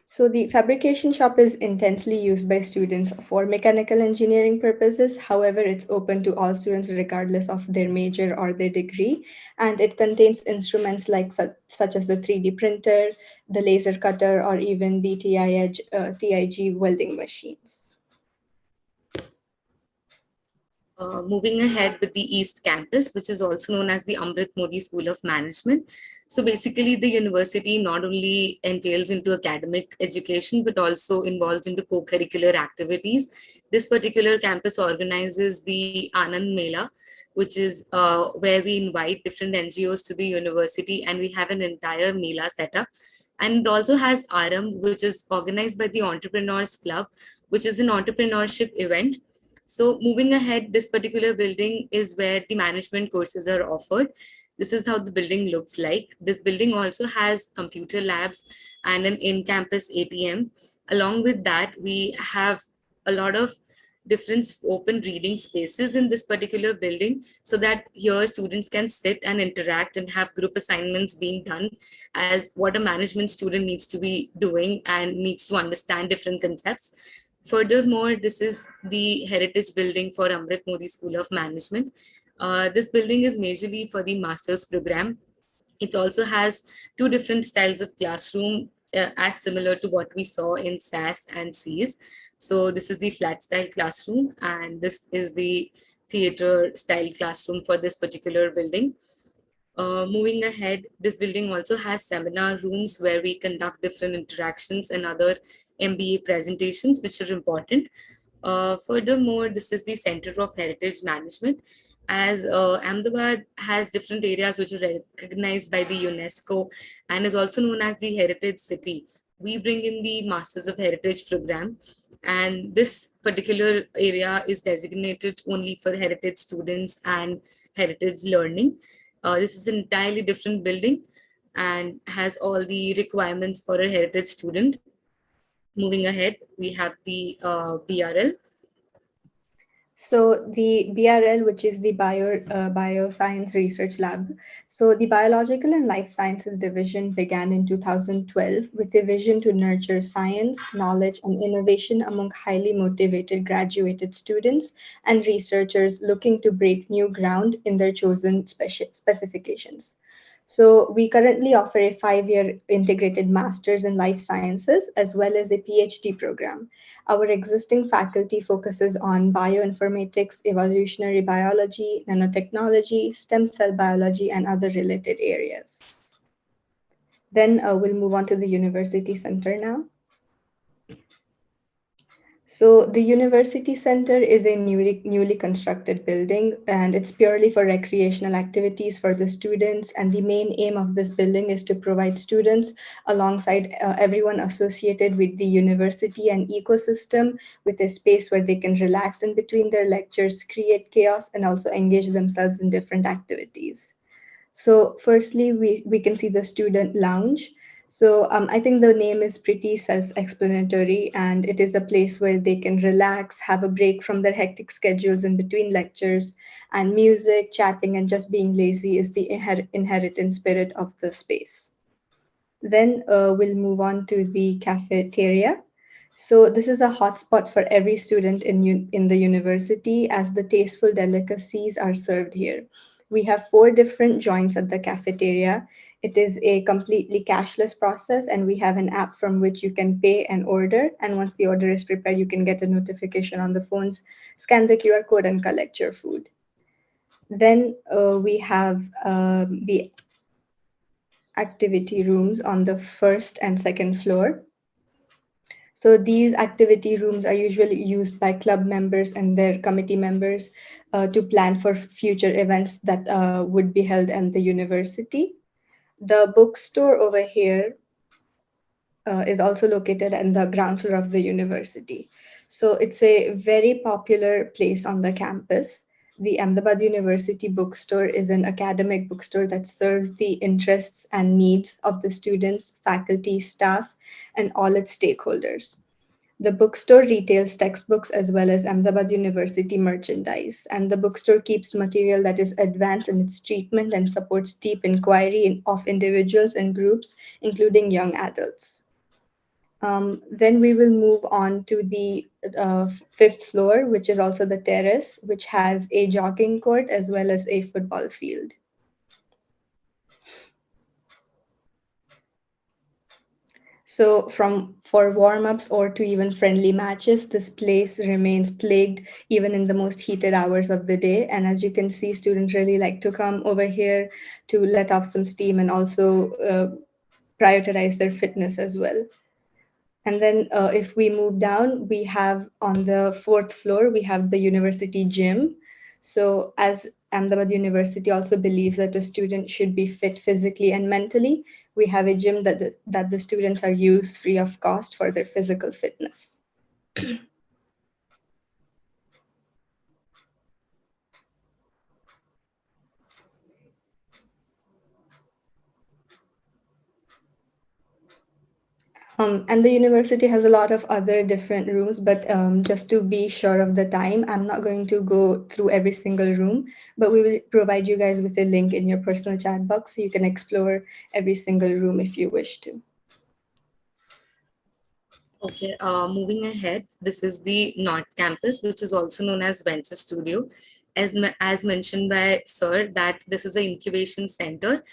So the fabrication shop is intensely used by students for mechanical engineering purposes. However, it's open to all students regardless of their major or their degree. And it contains instruments like such as the 3D printer, the laser cutter, or even the TIG welding machines. Moving ahead with the East Campus, which is also known as the Amrit Modi School of Management. So basically, the university not only entails into academic education, but also involves into co-curricular activities. This particular campus organizes the Anand Mela, which is where we invite different NGOs to the university, and we have an entire Mela set up. And it also has Aram, which is organized by the Entrepreneurs Club, which is an entrepreneurship event. So moving ahead, this particular building is where the management courses are offered. This is how the building looks like. This building also has computer labs and an in-campus ATM. Along with that, we have a lot of different open reading spaces in this particular building, so that here students can sit and interact and have group assignments being done as what a management student needs to be doing and needs to understand different concepts. Furthermore, this is the heritage building for Amrit Modi School of Management. This building is majorly for the master's program. It also has 2 different styles of classroom, as similar to what we saw in SAS and CS. So this is the flat style classroom, and this is the theater style classroom for this particular building. Moving ahead, this building also has seminar rooms where we conduct different interactions and other MBA presentations, which are important. Furthermore, this is the Center of Heritage Management. As Ahmedabad has different areas which are recognized by the UNESCO and is also known as the Heritage City. We bring in the Masters of Heritage program, and this particular area is designated only for heritage students and heritage learning. This is an entirely different building and has all the requirements for a heritage student. Moving ahead, we have the BRL. So the BRL, which is the Bioscience Research Lab. So the Biological and Life Sciences Division began in 2012 with a vision to nurture science, knowledge, and innovation among highly motivated graduated students and researchers looking to break new ground in their chosen specifications. So we currently offer a 5-year integrated master's in life sciences as well as a PhD program. Our existing faculty focuses on bioinformatics, evolutionary biology, nanotechnology, stem cell biology, and other related areas. Then we'll move on to the University Center now. So the University Center is a newly constructed building, and it's purely for recreational activities for the students. And the main aim of this building is to provide students alongside everyone associated with the university and ecosystem with a space where they can relax in between their lectures, create chaos, and also engage themselves in different activities. So firstly, we can see the student lounge. So I think the name is pretty self-explanatory, and it is a place where they can relax, have a break from their hectic schedules in between lectures, and music, chatting, and just being lazy is the inherent spirit of the space. Then we'll move on to the cafeteria. So this is a hotspot for every student in the university, as the tasteful delicacies are served here. We have 4 different joints at the cafeteria. It is a completely cashless process, and we have an app from which you can pay and order. And once the order is prepared, you can get a notification on the phones, scan the QR code, and collect your food. Then we have the activity rooms on the first and second floor. So these activity rooms are usually used by club members and their committee members to plan for future events that would be held at the university. The bookstore over here is also located on the ground floor of the university. So it's a very popular place on the campus. The Ahmedabad University Bookstore is an academic bookstore that serves the interests and needs of the students, faculty, staff, and all its stakeholders. The bookstore retails textbooks as well as Ahmedabad University merchandise, and the bookstore keeps material that is advanced in its treatment and supports deep inquiry of individuals and groups, including young adults. Then we will move on to the 5th floor, which is also the terrace, which has a jogging court as well as a football field. So for warm-ups or to even friendly matches, this place remains plagued even in the most heated hours of the day. And as you can see, students really like to come over here to let off some steam and also prioritize their fitness as well. And then if we move down, we have on the 4th floor, we have the university gym. So as Ahmedabad University also believes that a student should be fit physically and mentally, we have a gym that the students are used free of cost for their physical fitness. And the university has a lot of other different rooms, but just to be sure of the time, I'm not going to go through every single room, but we will provide you guys with a link in your personal chat box so you can explore every single room if you wish to. Okay, moving ahead, this is the North Campus, which is also known as Venture Studio. As mentioned by Sir, that this is an incubation center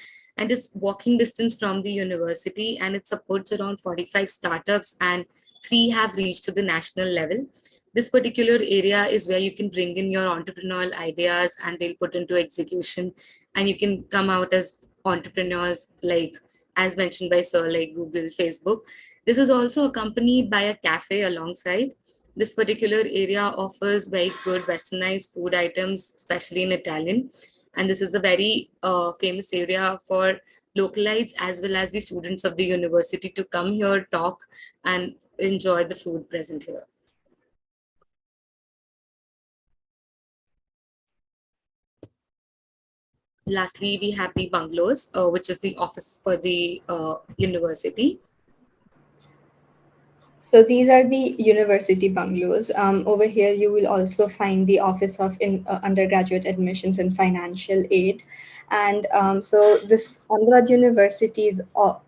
and is walking distance from the university, and it supports around 45 startups and 3 have reached to the national level. This particular area is where you can bring in your entrepreneurial ideas and they'll put into execution, and you can come out as entrepreneurs, like as mentioned by Sir, like Google, Facebook. This is also accompanied by a cafe alongside. This particular area offers very good westernized food items, especially in Italian. And this is a very famous area for localites as well as the students of the university to come here, talk, and enjoy the food present here. Lastly, we have the bungalows, which is the office for the university. So these are the university bungalows. Over here, you will also find the Office of Undergraduate Admissions and Financial Aid. And so this Ahmedabad University is,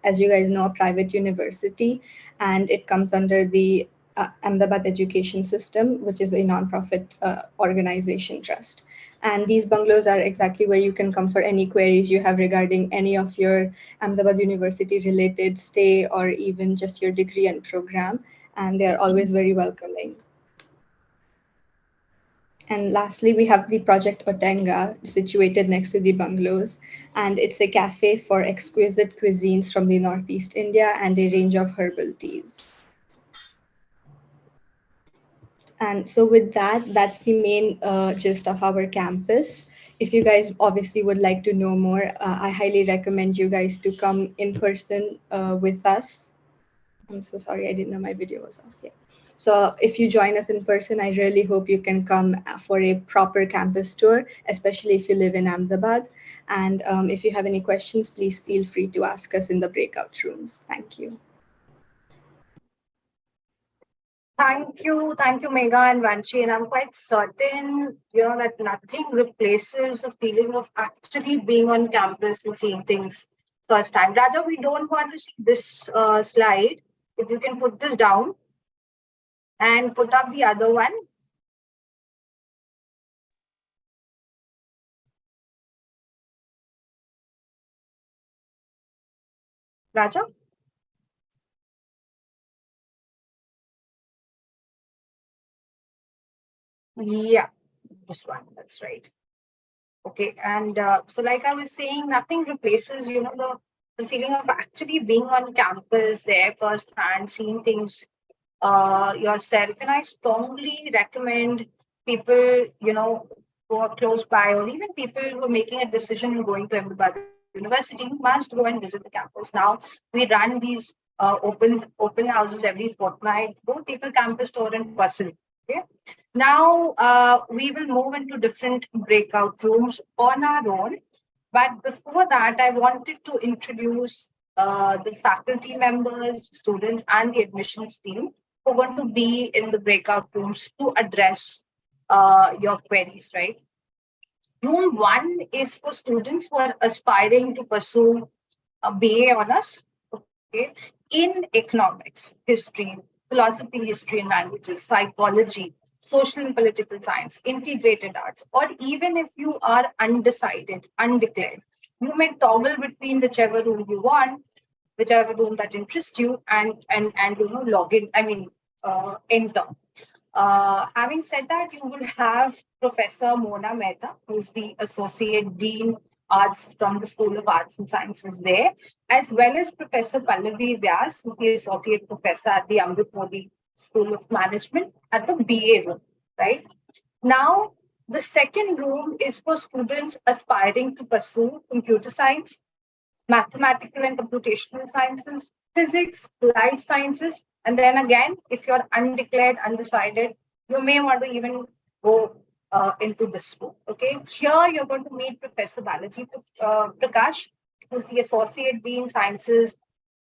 as you guys know, a private university, and it comes under the Ahmedabad Education System, which is a nonprofit organization trust. And these bungalows are exactly where you can come for any queries you have regarding any of your Ahmedabad University related stay or even just your degree and program. And they are always very welcoming. And lastly, we have the Project Otenga situated next to the bungalows. And it's a cafe for exquisite cuisines from the Northeast India and a range of herbal teas. And so with that, that's the main gist of our campus. If you guys obviously would like to know more, I highly recommend you guys to come in person with us. I'm so sorry, I didn't know my video was off. Yeah. So if you join us in person, I really hope you can come for a proper campus tour, especially if you live in Ahmedabad. And if you have any questions, please feel free to ask us in the breakout rooms. Thank you. Thank you, Megha and Vanchi. And I'm quite certain, that nothing replaces the feeling of actually being on campus and seeing things first time. Raja, we don't want to see this slide. If you can put this down and put up the other one. Raja? Yeah, this one, that's right. Okay, and so like I was saying, nothing replaces, the feeling of actually being on campus there firsthand, seeing things yourself. And I strongly recommend people, who are close by, or even people who are making a decision and going to Ahmedabad University must go and visit the campus. Now we run these open houses every fortnight. Go take a campus tour in person. Okay. Now we will move into different breakout rooms on our own. But before that, I wanted to introduce the faculty members, students, and the admissions team who are going to be in the breakout rooms to address your queries, right? Room 1 is for students who are aspiring to pursue a BA honors, okay, in economics, history, philosophy, history and languages, psychology, social and political science, integrated arts, or even if you are undecided, undeclared, you may toggle between whichever room you want, whichever room that interests you, and log in. Enter. Having said that, you will have Professor Mona Mehta, who is the Associate Dean Arts from the School of Arts and Sciences there, as well as Professor Pallavi Vyas, who is the Associate Professor at the Amrit Modi School of Management at the BA room, right? Now, the second room is for students aspiring to pursue computer science, mathematical and computational sciences, physics, life sciences, and then again, if you're undeclared, undecided, you may want to even go into this room. Okay, here you're going to meet Professor Balaji Prakash, who's the Associate Dean Sciences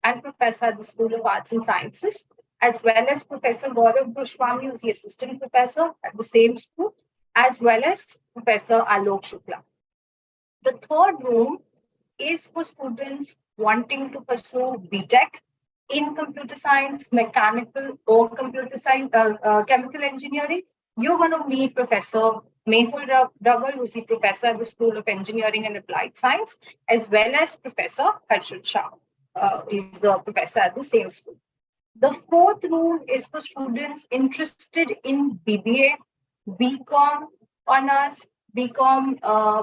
and Professor at the School of Arts and Sciences, as well as Professor Gaurav Goswami, who's the Assistant Professor at the same school, as well as Professor Alok Shukla. The third room is for students wanting to pursue BTech in computer science, mechanical, or computer science, chemical engineering. You're going to meet Professor Mehul Raval, who's the professor at the School of Engineering and Applied Science, as well as Professor Harshit Shah. He's the professor at the same school. The fourth room is for students interested in BBA, BCom honors, BCom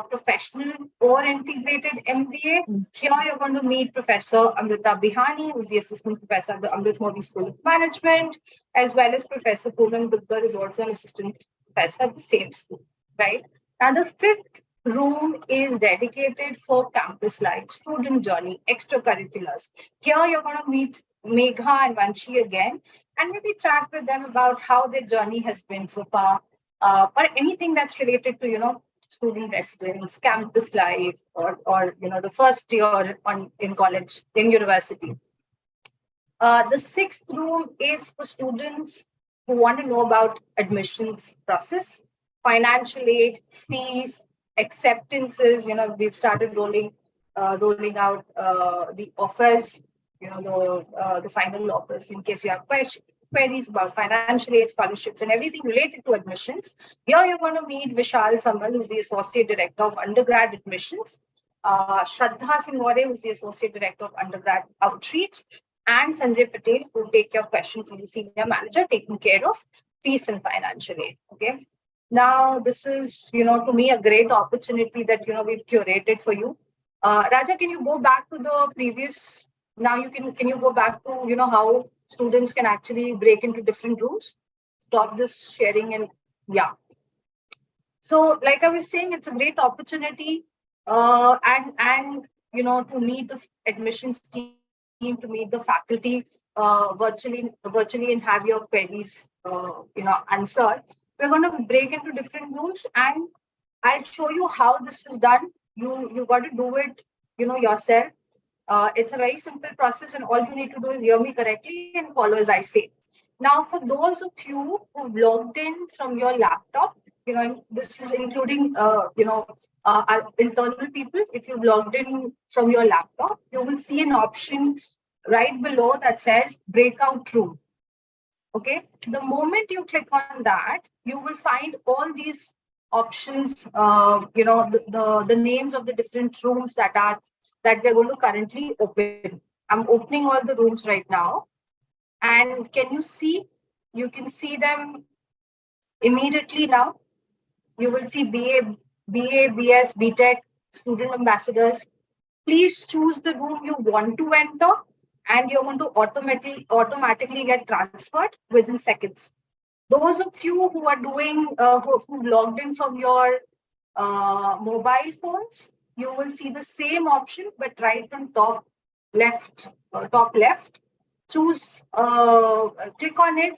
professional or integrated MBA. Here you're going to meet Professor Amrita Bihani, who's the assistant professor at the Amrit Modi School of Management, as well as Professor Poonam Duggar is also an assistant professor at the same school, right? Now the fifth room is dedicated for campus life, student journey, extracurriculars. Here you're going to meet Megha and Vanchi again, and maybe chat with them about how their journey has been so far, or anything that's related to, student residence, campus life, or the first year in college, in university. The sixth room is for students who want to know about admissions process, financial aid, fees, acceptances. We've started rolling out the offers, the final offers in case you have queries about financial aid, scholarships, and everything related to admissions. Here you're going to meet Vishal Samal, who's the Associate Director of Undergrad Admissions, Shraddha Singore, who's the Associate Director of Undergrad Outreach, and Sanjay Patel, who will take your questions as a senior manager taking care of fees and financial aid. Okay. Now, this is, to me, a great opportunity that, we've curated for you. Raja, can you go back to the previous? Now, can you go back to, how students can actually break into different rooms? stop this sharing and yeah. So, like I was saying, it's a great opportunity, and to meet the admissions team, to meet the faculty virtually, and have your queries, answered. We're going to break into different rooms, and I'll show you how this is done. You got to do it, yourself. It's a very simple process, and all you need to do is hear me correctly and follow as I say. Now, for those of you who've logged in from your laptop, and this is including, our internal people. If you've logged in from your laptop, you will see an option right below that says breakout room. Okay. The moment you click on that, you will find all these options, the names of the different rooms that we're going to currently open. I'm opening all the rooms right now. And can you see? You can see them immediately now. You will see BA, BS, BTech, student ambassadors. Please choose the room you want to enter, and you're going to automatically get transferred within seconds. Those of you who are doing, who logged in from your mobile phones, you will see the same option, but right on top left, choose, click on it,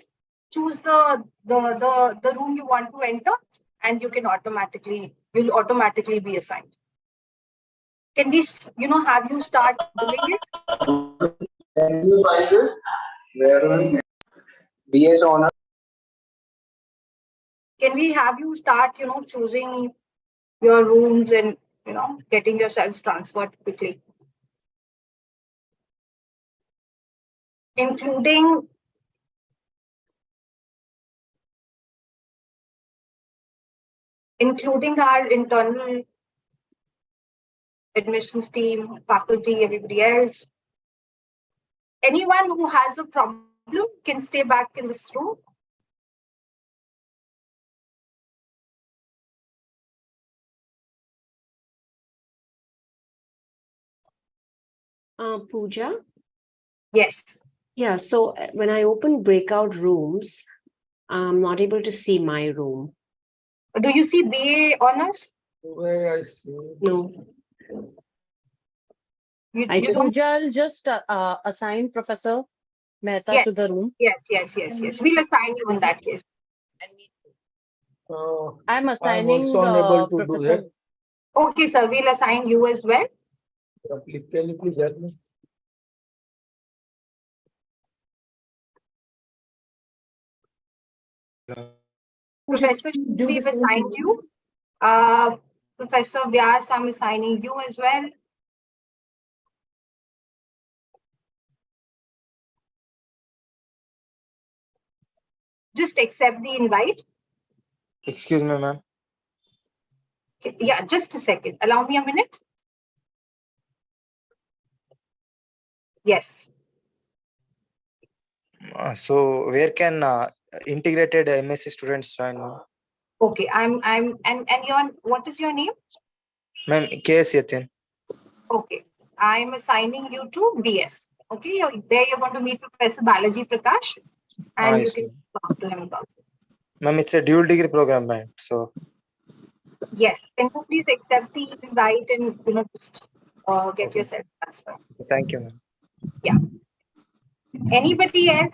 choose the room you want to enter, and you'll automatically be assigned. Can we, have you start doing it? Can we have you start, choosing your rooms and, getting yourselves transferred quickly? Including our internal admissions team, faculty, everybody else. Anyone who has a problem can stay back in this room. Pooja? Yes. Yeah, so when I open breakout rooms, I'm not able to see my room. Do you see BA honors? Where I see. No. You don't. Pooja, I'll just assign Professor Mehta Yes. to the room. Yes. We'll assign you in that case. I'm I'm assigning also unable to do Professor. that. Okay, sir. We'll assign you as well. Can you please help me? Professor, we've assigned you. Professor Vyas, I'm assigning you as well. Just accept the invite. Excuse me, ma'am. Yeah, just a second. Allow me a minute. Yes. So where can integrated MSc students join, ma'am? Okay, and what is your name? Ma'am, KS Yatin. Okay, I'm assigning you to BS. Okay, there you're going to meet Professor Balaji Prakash, and you Yes, can talk to him about it. ma'am, it's a dual degree program, right? So Yes, can you please accept the invite and just get yourself transferred? thank you, ma'am. Yeah. Anybody else